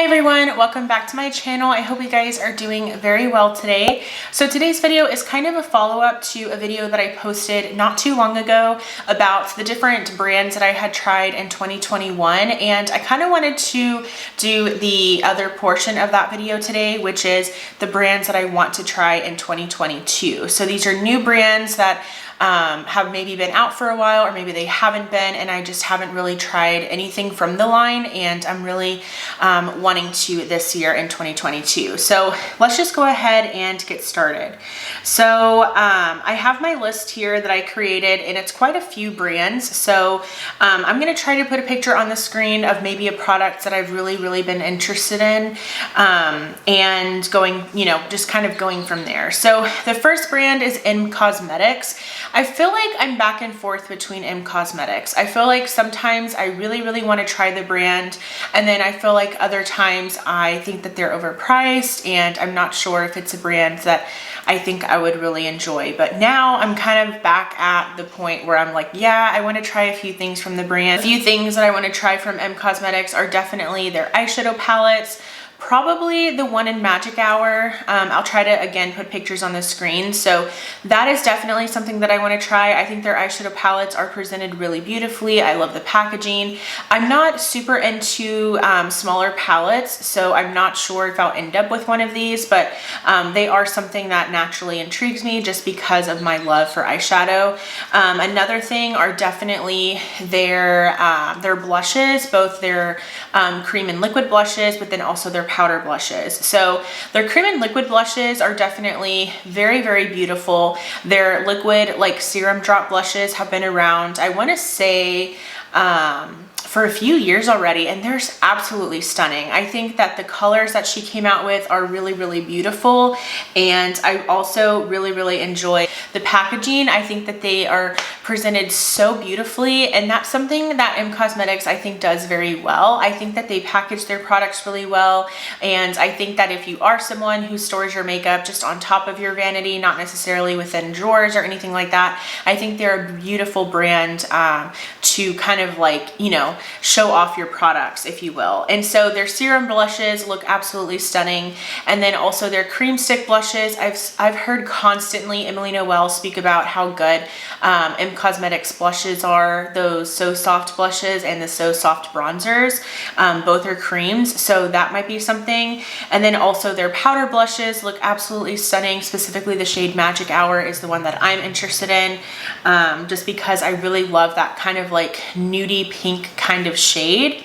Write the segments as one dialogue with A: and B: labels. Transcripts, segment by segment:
A: everyone, welcome back to my channel. I hope you guys are doing very well today. So today's video is kind of a follow-up to a video that I posted not too long ago about the different brands that I had tried in 2021, and I kind of wanted to do the other portion of that video today, which is the brands that I want to try in 2022. So these are new brands that have maybe been out for a while, or maybe they haven't been, and I just haven't really tried anything from the line, and I'm really wanting to this year in 2022. So let's just go ahead and get started. So I have my list here that I created, and it's quite a few brands. So I'm going to try to put a picture on the screen of maybe a product that I've really been interested in, and going, just kind of going from there. So the first brand is M Cosmetics. I feel like I'm back and forth between M Cosmetics. I feel like sometimes I really want to try the brand, and then I feel like other times I think that they're overpriced, and I'm not sure if it's a brand that I think I would really enjoy. But now I'm kind of back at the point where I'm like, yeah, I want to try a few things from the brand. A few things that I want to try from M Cosmetics are definitely their eyeshadow palettes. Probably the one in Magic Hour. I'll try to again put pictures on the screen. So that is definitely something that I want to try. I think their eyeshadow palettes are presented really beautifully. I love the packaging. I'm not super into smaller palettes, so I'm not sure if I'll end up with one of these, but they are something that naturally intrigues me just because of my love for eyeshadow. Another thing are definitely their blushes, both their cream and liquid blushes, but then also their powder blushes. So their cream and liquid blushes are definitely very beautiful. Their liquid, like serum drop blushes, have been around, I want to say, for a few years already, and they're absolutely stunning. I think that the colors that she came out with are really beautiful, and I also really enjoy the packaging. I think that they are presented so beautifully, and that's something that M Cosmetics I think does very well. I think that they package their products really well, and I think that if you are someone who stores your makeup just on top of your vanity, not necessarily within drawers or anything like that, I think they're a beautiful brand to kind of like, show off your products, if you will. And so their serum blushes look absolutely stunning, and then also their cream stick blushes. I've heard constantly Emily Noel speak about how good M Cosmetics blushes are, those So Soft blushes and the So Soft bronzers. Both are creams, so that might be something. And then also their powder blushes look absolutely stunning. Specifically the shade Magic Hour is the one that I'm interested in, just because I really love that kind of like nudie pink kind of shade.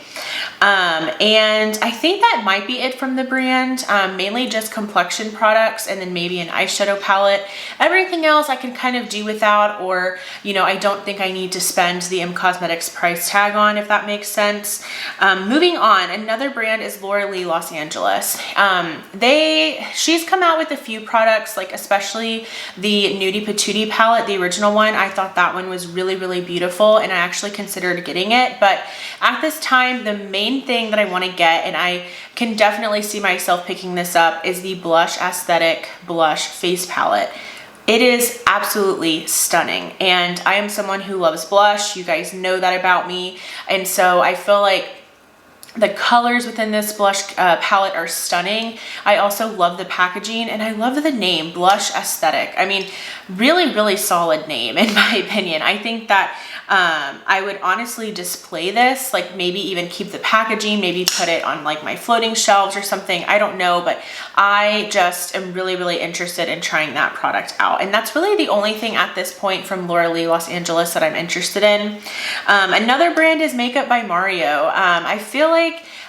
A: And I think that might be it from the brand. Mainly just complexion products, and then maybe an eyeshadow palette. Everything else I can kind of do without, or I don't think I need to spend the M Cosmetics price tag on, if that makes sense. Moving on, another brand is Laura Lee Los Angeles. She's come out with a few products, like especially the Nudie Patootie palette, the original one. I thought that one was really beautiful, and I actually considered getting it. But at this time, the main thing that I want to get, and I can definitely see myself picking this up, is the Blush Aesthetic Blush Face Palette. It is absolutely stunning, and I am someone who loves blush. You guys know that about me, and so I feel like the colors within this blush palette are stunning. I also love the packaging, and I love the name, Blush Aesthetic. I mean, really solid name in my opinion. I think that I would honestly display this, like maybe even keep the packaging, maybe put it on like my floating shelves or something. I don't know, but I just am really interested in trying that product out. And that's really the only thing at this point from Laura Lee Los Angeles that I'm interested in. Another brand is Makeup by Mario. I feel like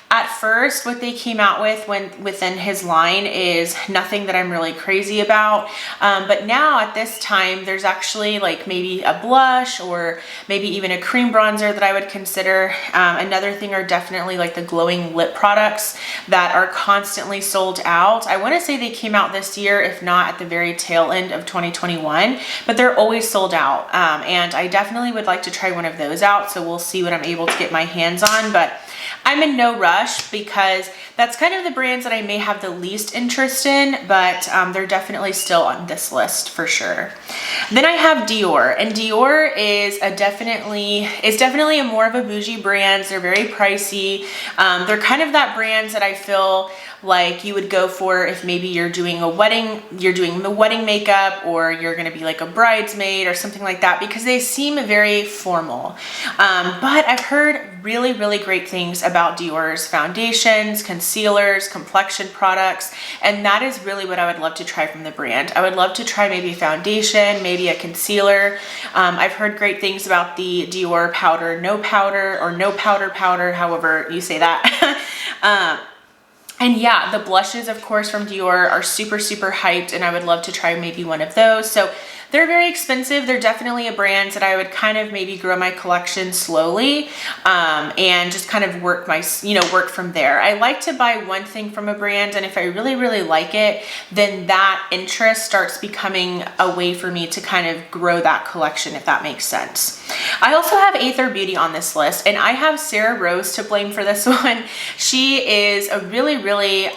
A: at first, what they came out with within his line is nothing that I'm really crazy about. But now at this time, there's actually like maybe a blush or maybe even a cream bronzer that I would consider. Another thing are definitely like the glowing lip products that are constantly sold out. I want to say they came out this year, if not at the very tail end of 2021, but they're always sold out. And I definitely would like to try one of those out. So we'll see what I'm able to get my hands on, but I'm in no rush. blush because that's kind of the brands that I may have the least interest in, but they're definitely still on this list for sure. Then I have Dior, and Dior is definitely a more of a bougie brand. They're very pricey. They're kind of that brands that I feel like you would go for if maybe you're doing the wedding makeup, or you're gonna be like a bridesmaid or something like that, because they seem very formal. But I've heard really, really great things about Dior's foundations, concealers, complexion products, and that is really what I would love to try from the brand. I would love to try maybe a foundation, maybe a concealer. I've heard great things about the Dior powder, no powder, or no powder powder, however you say that. And yeah, the blushes, of course, from Dior are super, super hyped, and I would love to try maybe one of those. So they're very expensive. They're definitely a brand that I would kind of maybe grow my collection slowly, and just kind of work from there. I like to buy one thing from a brand, and if I really, really like it, then that interest starts becoming a way for me to kind of grow that collection, if that makes sense. I also have Aether Beauty on this list, and I have Sarah Rose to blame for this one. She is a really, really,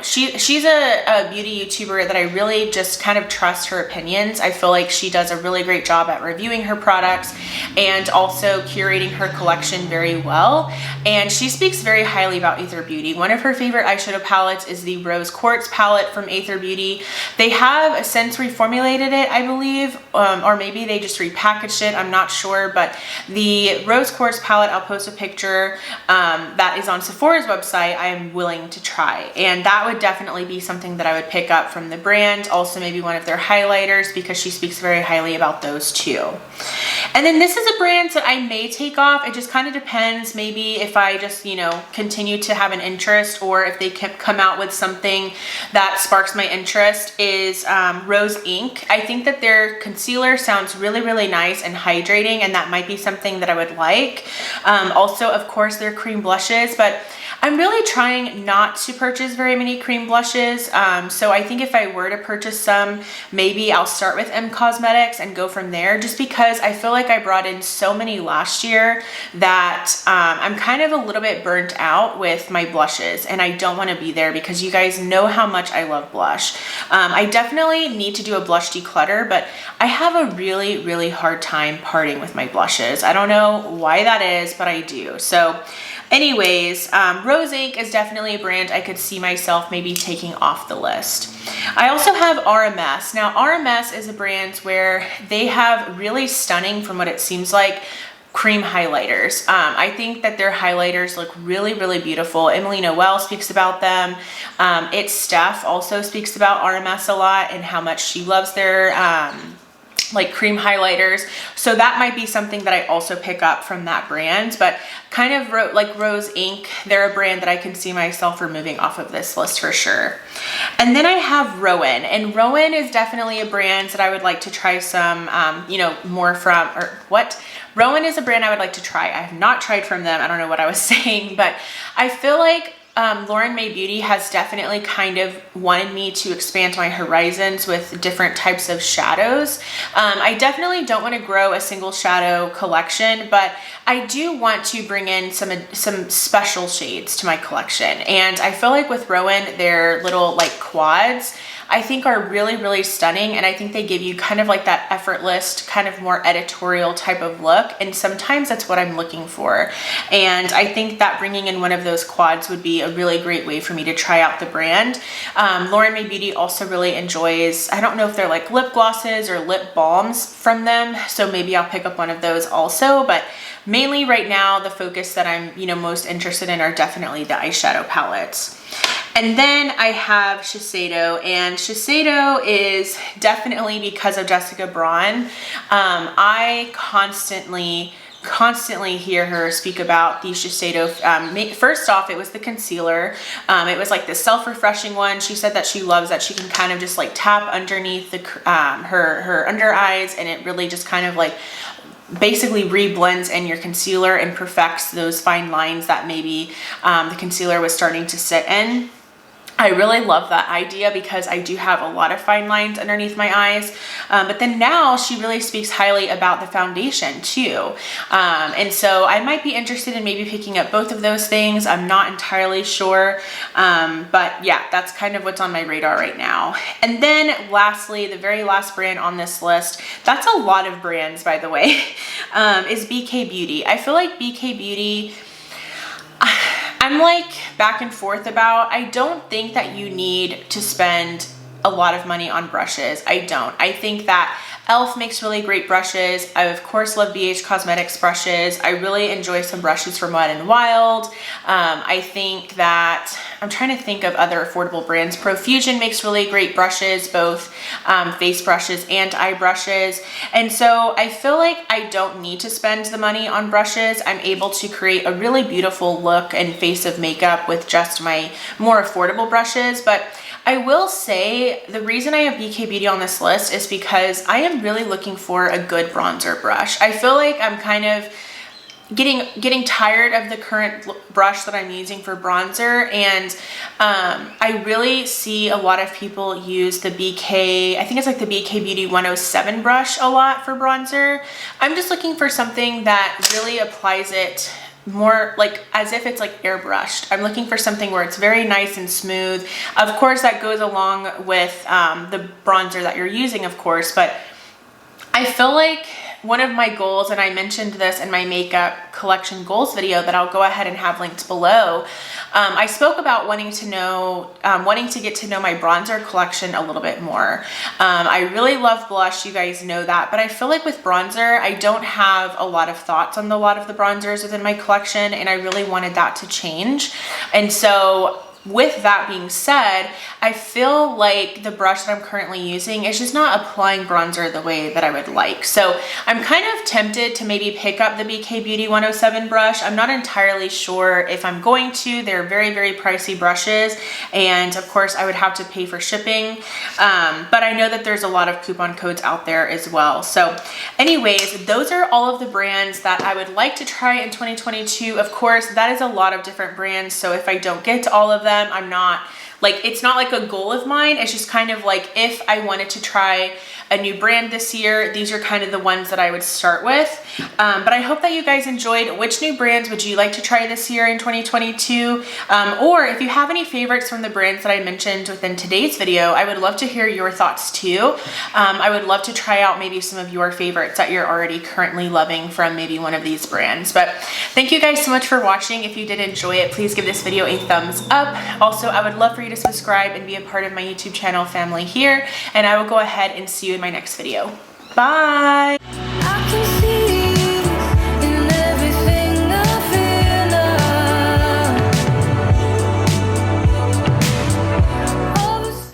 A: she's a beauty YouTuber that I really just kind of trust her opinions. I feel like she does a really great job at reviewing her products and also curating her collection very well. And she speaks very highly about Aether Beauty. One of her favorite eyeshadow palettes is the Rose Quartz palette from Aether Beauty. They have since reformulated it, I believe, or maybe they just repackaged it. I'm not sure, but the Rose Quartz palette, I'll post a picture that is on Sephora's website, I am willing to try. And that would definitely be something that I would pick up from the brand. Also maybe one of their highlighters, because she speaks very highly about those too. And then this is a brand that I may take off. It just kind of depends, maybe if I just, continue to have an interest, or if they come out with something that sparks my interest, is Rose Inc. I think that their concealer sounds really, really nice and hydrating, and that might be something that I would like. Also, of course, their cream blushes, but I'm really trying not to purchase very many cream blushes. So I think if I were to purchase some, maybe I'll start with M Cosmetics and go from there, just because I feel like I brought in so many last year that I'm kind of a little bit burnt out with my blushes, and I don't want to be there, because you guys know how much I love blush. I definitely need to do a blush declutter, but I have a really, really hard time parting with my blushes. I don't know why that is, but I do. So anyways, Rose Inc. is definitely a brand I could see myself maybe taking off the list. I also have RMS. Now, RMS is a brand where they have really stunning, from what it seems like, cream highlighters. I think that their highlighters look really, really beautiful. Emily Noel speaks about them. It's Steph also speaks about RMS a lot, and how much she loves their like cream highlighters. So that might be something that I also pick up from that brand, but kind of like Rose Inc., they're a brand that I can see myself removing off of this list for sure. And then I have Rowan, and Rowan is definitely a brand that I would like to try some, more from, Rowan is a brand I would like to try. I have not tried from them. I don't know what I was saying, but I feel like Lauren May Beauty has definitely kind of wanted me to expand my horizons with different types of shadows. I definitely don't want to grow a single shadow collection, but I do want to bring in some special shades to my collection. And I feel like with Rowan, their little like quads, I think are really, really stunning. And I think they give you kind of like that effortless, kind of more editorial type of look. And sometimes that's what I'm looking for. And I think that bringing in one of those quads would be a really great way for me to try out the brand. Lauren May Beauty also really enjoys, I don't know if they're like lip glosses or lip balms from them. So maybe I'll pick up one of those also. But mainly right now, the focus that I'm, most interested in are definitely the eyeshadow palettes. And then I have Shiseido, and Shiseido is definitely because of Jessica Braun. I constantly hear her speak about the Shiseido. First off, it was the concealer. It was like the self-refreshing one. She said that she loves that she can kind of just like tap underneath the her under eyes, and it really just kind of like basically reblends in your concealer and perfects those fine lines that maybe the concealer was starting to sit in. I really love that idea because I do have a lot of fine lines underneath my eyes. But then now she really speaks highly about the foundation too. And so I might be interested in maybe picking up both of those things. I'm not entirely sure. But yeah, that's kind of what's on my radar right now. And then lastly, the very last brand on this list, that's a lot of brands, by the way, is BK Beauty. I feel like BK Beauty, I'm like back and forth about. I don't think that you need to spend a lot of money on brushes. I don't. I think that e.l.f. makes really great brushes. I of course love BH Cosmetics brushes. I really enjoy some brushes from Wet n Wild. I think that, I'm trying to think of other affordable brands. Profusion makes really great brushes, both face brushes and eye brushes. And so I feel like I don't need to spend the money on brushes. I'm able to create a really beautiful look and face of makeup with just my more affordable brushes. But I will say the reason I have BK Beauty on this list is because I am really looking for a good bronzer brush. I feel like I'm kind of getting tired of the current brush that I'm using for bronzer, and I really see a lot of people use the BK, I think it's like the BK Beauty 107 brush a lot for bronzer. I'm just looking for something that really applies it more like as if it's like airbrushed. I'm looking for something where it's very nice and smooth. Of course, that goes along with the bronzer that you're using, of course, but I feel like one of my goals, and I mentioned this in my makeup collection goals video that I'll go ahead and have linked below, I spoke about wanting to get to know my bronzer collection a little bit more. I really love blush, you guys know that, but I feel like with bronzer, I don't have a lot of thoughts on a lot of the bronzers within my collection, and I really wanted that to change. And so with that being said, I feel like the brush that I'm currently using is just not applying bronzer the way that I would like. So I'm kind of tempted to maybe pick up the BK Beauty 107 brush. I'm not entirely sure if I'm going to. They're very, very pricey brushes, and of course I would have to pay for shipping. But I know that there's a lot of coupon codes out there as well. So anyways, those are all of the brands that I would like to try in 2022. Of course, that is a lot of different brands. So if I don't get to all of them, I'm not like, it's not like a goal of mine. It's just kind of like, if I wanted to try a new brand this year, these are kind of the ones that I would start with. But I hope that you guys enjoyed. Which new brands would you like to try this year in 2022? Or if you have any favorites from the brands that I mentioned within today's video, I would love to hear your thoughts too. I would love to try out maybe some of your favorites that you're already currently loving from maybe one of these brands. But thank you guys so much for watching. If you did enjoy it, please give this video a thumbs up. Also, I would love for you to subscribe and be a part of my YouTube channel family here, and I will go ahead and see you in my next video. Bye!